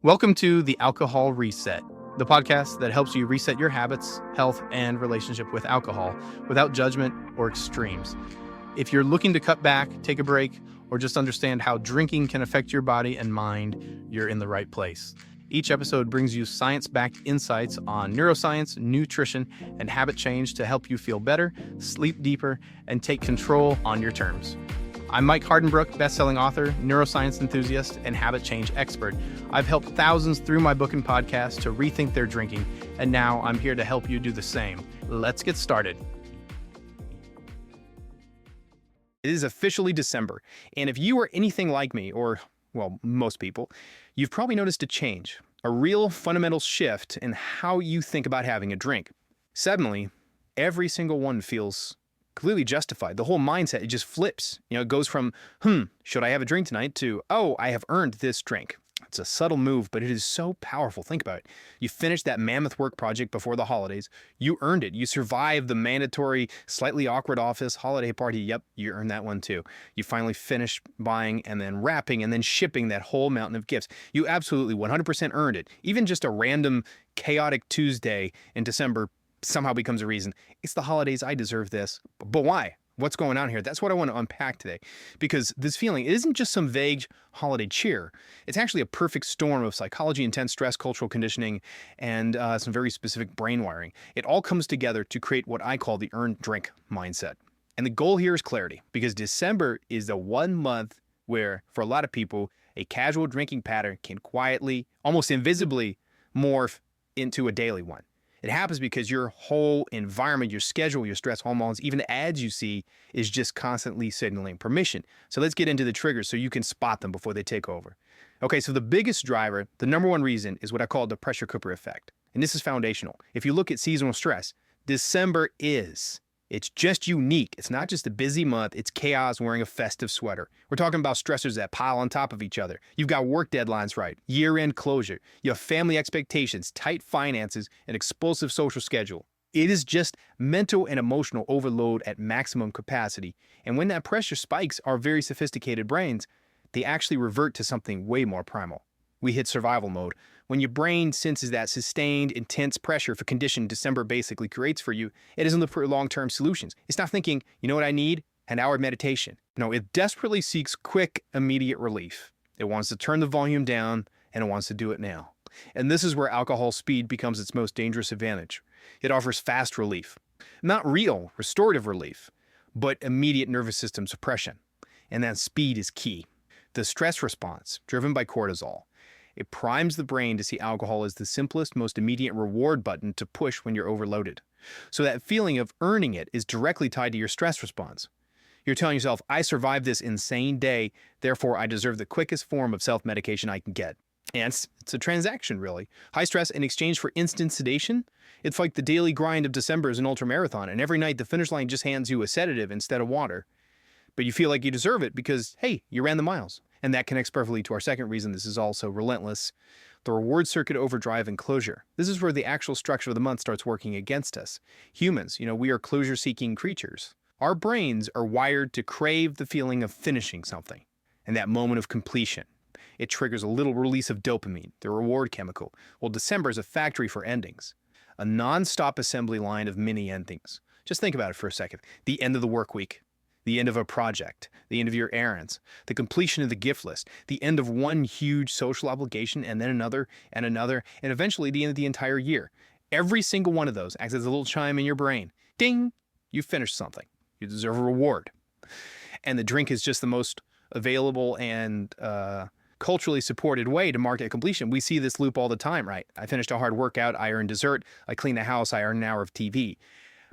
Welcome to the Alcohol Reset, the podcast that helps you reset your habits, health, and relationship with alcohol without judgment or extremes. If you're looking to cut back, take a break, or just understand how drinking can affect your body and mind, you're in the right place. Each episode brings you science-backed insights on neuroscience, nutrition, and habit change to help you feel better, sleep deeper, and take control on your terms. I'm Mike Hardenbrook, best-selling author, neuroscience enthusiast, and habit change expert. I've helped thousands through my book and podcast to rethink their drinking, and now I'm here to help you do the same. Let's get started. It is officially December, and if you are anything like me, or, well, most people, you've probably noticed a change, a real fundamental shift in how you think about having a drink. Suddenly, every single one feels clearly justified. The whole mindset, it just flips. It goes from, should I have a drink tonight, to, oh, I have earned this drink. It's a subtle move, but it is so powerful. Think about it. You finished that mammoth work project before the holidays. You earned it. You survived the mandatory, slightly awkward office holiday party. Yep, you earned that one too. You finally finished buying and then wrapping and then shipping that whole mountain of gifts. You absolutely 100% earned it. Even just a random chaotic Tuesday in December somehow becomes a reason. It's the holidays, I deserve this. But why? What's going on here? That's what I want to unpack today. Because this feeling isn't just some vague holiday cheer. It's actually a perfect storm of psychology, intense stress, cultural conditioning, and some very specific brain wiring. It all comes together to create what I call the earn drink mindset. And the goal here is clarity, because December is the one month where, for a lot of people, a casual drinking pattern can quietly, almost invisibly, morph into a daily one. It happens because your whole environment, your schedule, your stress hormones, even the ads you see is just constantly signaling permission. So let's get into the triggers so you can spot them before they take over. Okay, so the biggest driver, the number one reason, is what I call the pressure cooker effect. And this is foundational. If you look at seasonal stress, December is. It's just unique. It's not just a busy month. It's chaos wearing a festive sweater. We're talking about stressors that pile on top of each other. You've got work deadlines, right? Year-end closure. You have family expectations, tight finances, an explosive social schedule. It is just mental and emotional overload at maximum capacity. And when that pressure spikes our very sophisticated brains, they actually revert to something way more primal. We hit survival mode. When your brain senses that sustained, intense pressure for condition December basically creates for you, it doesn't look for long-term solutions. It's not thinking, you know what I need? An hour of meditation. No, it desperately seeks quick, immediate relief. It wants to turn the volume down, and it wants to do it now. And this is where alcohol speed becomes its most dangerous advantage. It offers fast relief. Not real, restorative relief, but immediate nervous system suppression. And that speed is key. The stress response, driven by cortisol, it primes the brain to see alcohol as the simplest, most immediate reward button to push when you're overloaded. So that feeling of earning it is directly tied to your stress response. You're telling yourself, I survived this insane day, therefore I deserve the quickest form of self-medication I can get. And it's a transaction, really. High stress in exchange for instant sedation? It's like the daily grind of December is an ultramarathon, and every night the finish line just hands you a sedative instead of water. But you feel like you deserve it because, hey, you ran the miles. And that connects perfectly to our second reason this is also relentless, the reward circuit overdrive and closure. This is where the actual structure of the month starts working against us. Humans, we are closure-seeking creatures. Our brains are wired to crave the feeling of finishing something and that moment of completion. It triggers a little release of dopamine, the reward chemical. Well, December is a factory for endings, a nonstop assembly line of mini endings. Just think about it for a second. The end of the work week. The end of a project, the end of your errands, the completion of the gift list, the end of one huge social obligation, and then another, and eventually the end of the entire year. Every single one of those acts as a little chime in your brain. Ding! You finished something. You deserve a reward. And the drink is just the most available and culturally supported way to mark that completion. We see this loop all the time, right? I finished a hard workout, I earned dessert, I cleaned the house, I earned an hour of TV.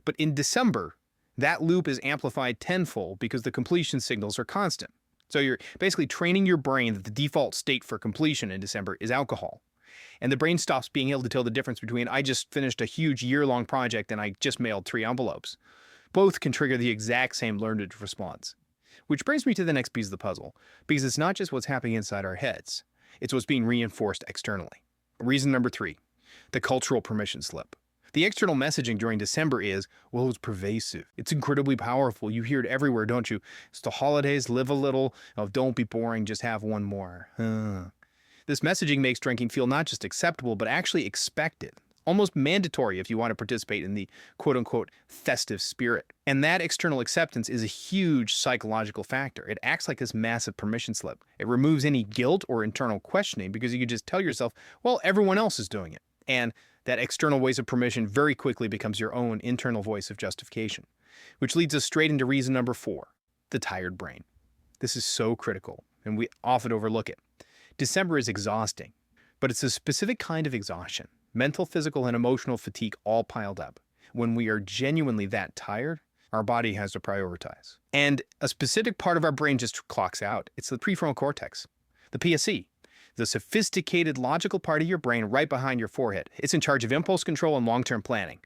But in December, that loop is amplified tenfold because the completion signals are constant. So you're basically training your brain that the default state for completion in December is alcohol. And the brain stops being able to tell the difference between I just finished a huge year-long project and I just mailed 3 envelopes. Both can trigger the exact same learned response. Which brings me to the next piece of the puzzle, because it's not just what's happening inside our heads, it's what's being reinforced externally. Reason number 3, the cultural permission slip. The external messaging during December is, well, it's pervasive. It's incredibly powerful. You hear it everywhere, don't you? It's the holidays, live a little. Oh, don't be boring, just have one more. This messaging makes drinking feel not just acceptable, but actually expected. Almost mandatory if you want to participate in the quote-unquote festive spirit. And that external acceptance is a huge psychological factor. It acts like this massive permission slip. It removes any guilt or internal questioning because you can just tell yourself, well, everyone else is doing it. And that external voice of permission very quickly becomes your own internal voice of justification. Which leads us straight into reason number 4, the tired brain. This is so critical, and we often overlook it. December is exhausting, but it's a specific kind of exhaustion. Mental, physical, and emotional fatigue all piled up. When we are genuinely that tired, our body has to prioritize. And a specific part of our brain just clocks out. It's the prefrontal cortex, the PSC, the sophisticated logical part of your brain right behind your forehead. It's in charge of impulse control and long-term planning.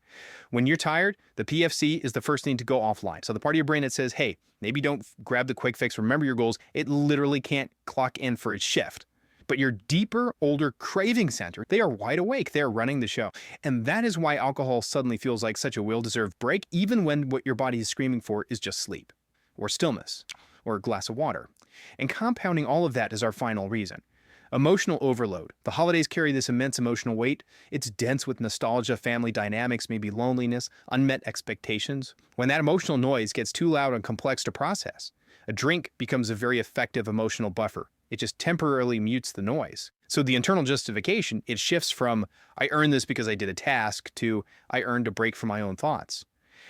When you're tired, the PFC is the first thing to go offline. So the part of your brain that says, hey, maybe don't grab the quick fix, remember your goals, it literally can't clock in for its shift. But your deeper, older craving center, they are wide awake. They're running the show. And that is why alcohol suddenly feels like such a well-deserved break, even when what your body is screaming for is just sleep, or stillness, or a glass of water. And compounding all of that is our final reason. Emotional overload. The holidays carry this immense emotional weight. It's dense with nostalgia, family dynamics, maybe loneliness, unmet expectations. When that emotional noise gets too loud and complex to process, a drink becomes a very effective emotional buffer. It just temporarily mutes the noise. So the internal justification, it shifts from, I earned this because I did a task, to, I earned a break from my own thoughts.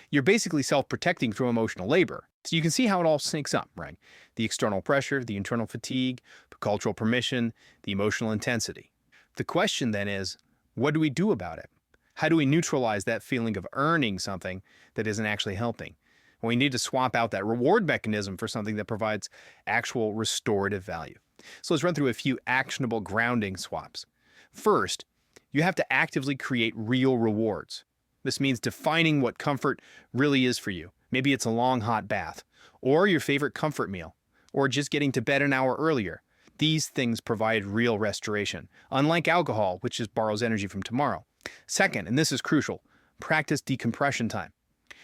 You're basically self-protecting through emotional labor. So you can see how it all syncs up, right? The external pressure, the internal fatigue, the cultural permission, the emotional intensity. The question then is, what do we do about it? How do we neutralize that feeling of earning something that isn't actually helping? Well, we need to swap out that reward mechanism for something that provides actual restorative value. So let's run through a few actionable grounding swaps. First, you have to actively create real rewards. This means defining what comfort really is for you. Maybe it's a long hot bath, or your favorite comfort meal, or just getting to bed an hour earlier. These things provide real restoration, unlike alcohol, which just borrows energy from tomorrow. Second, and this is crucial, practice decompression time.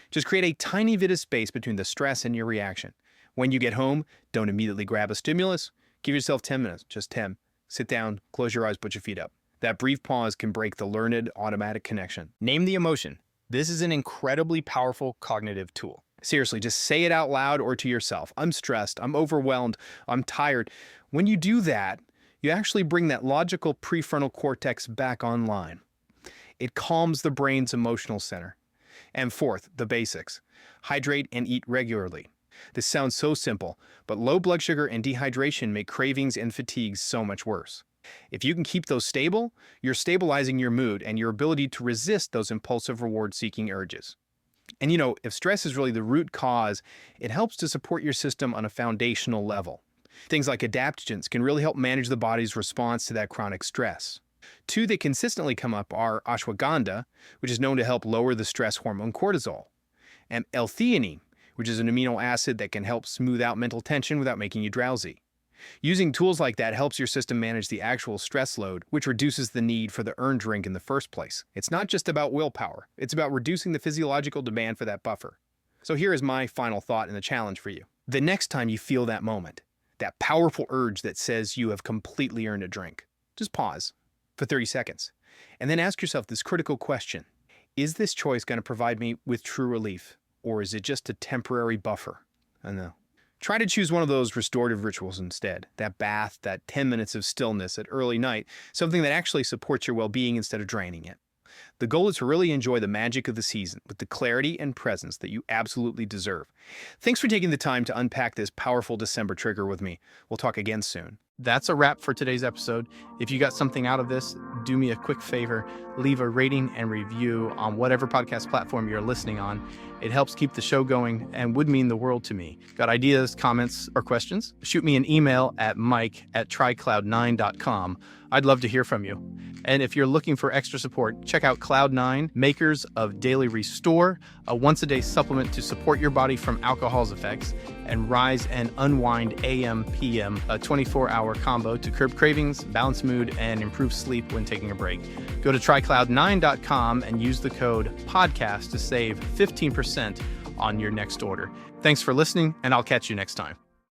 Just create a tiny bit of space between the stress and your reaction. When you get home, don't immediately grab a stimulus. Give yourself 10 minutes, just 10. Sit down, close your eyes, put your feet up. That brief pause can break the learned automatic connection. Name the emotion. This is an incredibly powerful cognitive tool. Seriously, just say it out loud or to yourself. I'm stressed, I'm overwhelmed, I'm tired. When you do that, you actually bring that logical prefrontal cortex back online. It calms the brain's emotional center. And fourth, the basics. Hydrate and eat regularly. This sounds so simple, but low blood sugar and dehydration make cravings and fatigue so much worse. If you can keep those stable, you're stabilizing your mood and your ability to resist those impulsive reward-seeking urges. And if stress is really the root cause, it helps to support your system on a foundational level. Things like adaptogens can really help manage the body's response to that chronic stress. Two that consistently come up are ashwagandha, which is known to help lower the stress hormone cortisol, and L-theanine, which is an amino acid that can help smooth out mental tension without making you drowsy. Using tools like that helps your system manage the actual stress load, which reduces the need for the earned drink in the first place. It's not just about willpower, it's about reducing the physiological demand for that buffer. So here is my final thought and the challenge for you. The next time you feel that moment, that powerful urge that says you have completely earned a drink, just pause for 30 seconds and then ask yourself this critical question. Is this choice going to provide me with true relief, or is it just a temporary buffer? I know. Try to choose one of those restorative rituals instead. That bath, that 10 minutes of stillness at early night, something that actually supports your well-being instead of draining it. The goal is to really enjoy the magic of the season with the clarity and presence that you absolutely deserve. Thanks for taking the time to unpack this powerful December trigger with me. We'll talk again soon. That's a wrap for today's episode. If you got something out of this, do me a quick favor, leave a rating and review on whatever podcast platform you're listening on. It helps keep the show going and would mean the world to me. Got ideas, comments, or questions? Shoot me an email at mike@trycloud9.com. I'd love to hear from you. And if you're looking for extra support, check out Cloud9, makers of Daily Restore, a once-a-day supplement to support your body from alcohol's effects, and Rise and Unwind AM/PM, a 24-hour combo to curb cravings, balance mood, and improve sleep when taking a break. Go to trycloud9.com and use the code PODCAST to save 15% on your next order. Thanks for listening, and I'll catch you next time.